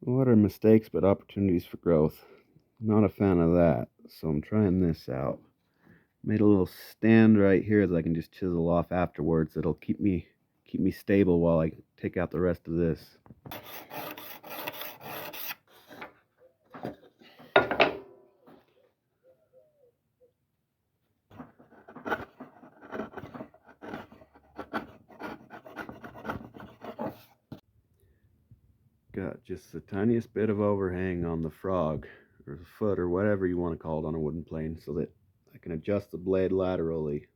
What are mistakes but opportunities for growth? Not a fan of that, so I'm trying this out. Made a little stand right here that I can just chisel off afterwards. That'll keep me stable while I take out the rest of this. Got just the tiniest bit of overhang on the frog, or the foot, or whatever you want to call it on a wooden plane, so that I can adjust the blade laterally.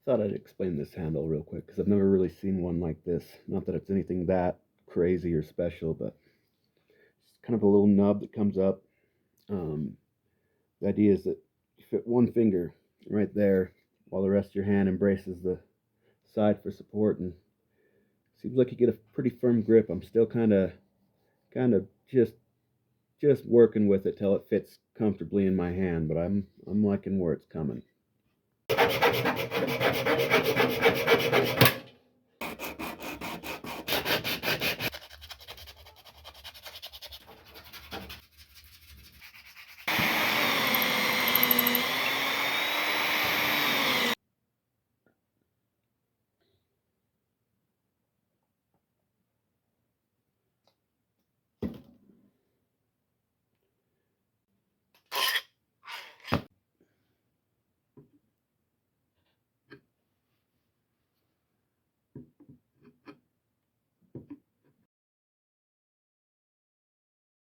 Thought I'd explain this handle real quick because I've never really seen one like this. Not that it's anything that crazy or special, but it's kind of a little nub that comes up. The idea is that you fit one finger right there while the rest of your hand embraces the side for support, and seems like you get a pretty firm grip. I'm still kind of just working with it till it fits comfortably in my hand, but I'm liking where it's coming.